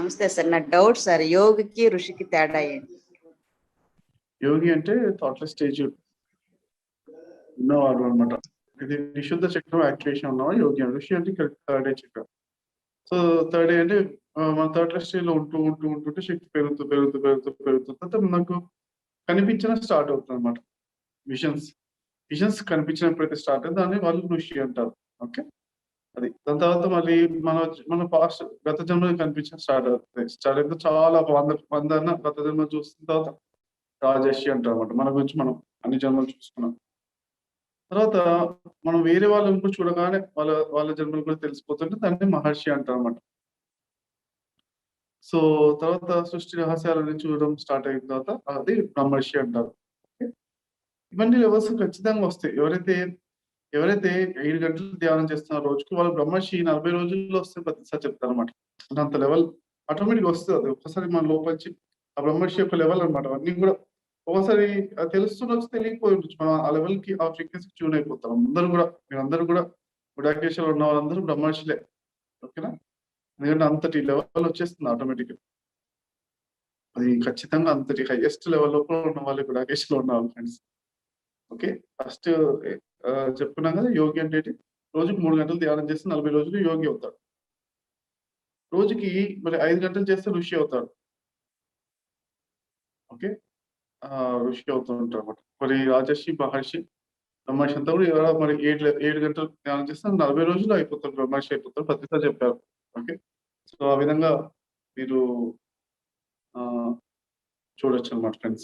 నమస్తే సార్. నా doubt sir, యోగికి ఋషికి తేడా ఏంటి? యోగి అంటే థాట్లెస్ స్టేజ్ ఉన్నవాడు అనమాట. ఇది నిశుద్ధ చక్రం యాక్టివేషన్ ఉన్నవాడు యోగి. ఋషి అంటే థర్డ్ ఏ చక్రం. సో థర్డ్ ఏ అంటే మన థాట్లెస్ స్టేజ్ లో ఉంటుంటే శక్తి పెరుగుతుంది మనకు కనిపించిన స్టార్ట్ అవుతుంది అనమాట. విజన్స్ కనిపించినప్పుడైతే స్టార్ట్ అవుతుంది దాన్ని వాళ్ళు ఋషి అంటారు. ఓకే, అది దాని తర్వాత మళ్ళీ మన పాస్ట్ గత జన్మలో కనిపించిన స్టార్ట్ అయితే చాలా వంద గత జన్మ చూసిన తర్వాత రాజర్షి అంటారు అనమాట. మన గురించి మనం అన్ని జన్మలు చూసుకున్నాం. తర్వాత మనం వేరే వాళ్ళని కూడా చూడగానే వాళ్ళ జన్మలు కూడా తెలిసిపోతుంటే దాన్ని మహర్షి అంటారు అనమాట. సో తర్వాత సృష్టి రహస్యాలని చూడడం స్టార్ట్ అయిన తర్వాత అది బ్రహ్మర్షి అంటారు. ఇవన్నీ లెవెల్స్ ఖచ్చితంగా వస్తాయి. ఎవరైతే 7 గంటలు ధ్యానం చేస్తున్న రోజుకు వాళ్ళు బ్రహ్మర్షి 40 రోజుల్లో వస్తే ప్రతిసారి చెప్తారు అనమాట. అంటే అంత లెవెల్ ఆటోమేటిక్ వస్తుంది. అది ఒక్కసారి మన లోపలికి ఆ బ్రహ్మర్షి యొక్క లెవెల్ అనమాట. అవన్నీ కూడా ఒకసారి తెలుస్తుండొచ్చు, తెలియకపోయి ఉండొచ్చు. మనం ఆ లెవెల్ కి ఆ ఫ్రీక్వెన్సీ ట్యూన్ అయిపోతాం. మీరందరూ కూడా గుడాకేశ్వలో ఉన్న వాళ్ళందరూ బ్రహ్మర్షిలే. ఓకేనా? ఎందుకంటే అంతటి లెవెల్ వచ్చేస్తుంది ఆటోమేటిక్. అది ఖచ్చితంగా అంతటి హైయెస్ట్ లెవెల్ లోపల ఉన్న వాళ్ళు గుడాకేశ్లో ఉన్న వాళ్ళు ఫ్రెండ్స్. ఓకే, ఫస్ట్ చెప్పుకున్నాం కదా యోగి అంటే రోజుకి 3 గంటలు ధ్యానం చేస్తే 40 రోజులు యోగి అవుతాడు. రోజుకి మరి 5 గంటలు చేస్తే ఋషి అవుతాడు. ఓకే, ఋషి అవుతూ ఉంటారు అనమాట. మరి రాజర్షి, మహర్షి, బ్రహ్మర్షి అంతా కూడా మరి 7 గంటలు ధ్యానం చేస్తే 40 రోజులు అయిపోతారు, బ్రహ్మర్షి అయిపోతారు. ప్రతిసారి చెప్పారు. ఓకే, సో ఆ విధంగా మీరు చూడొచ్చు అనమాట ఫ్రెండ్స్.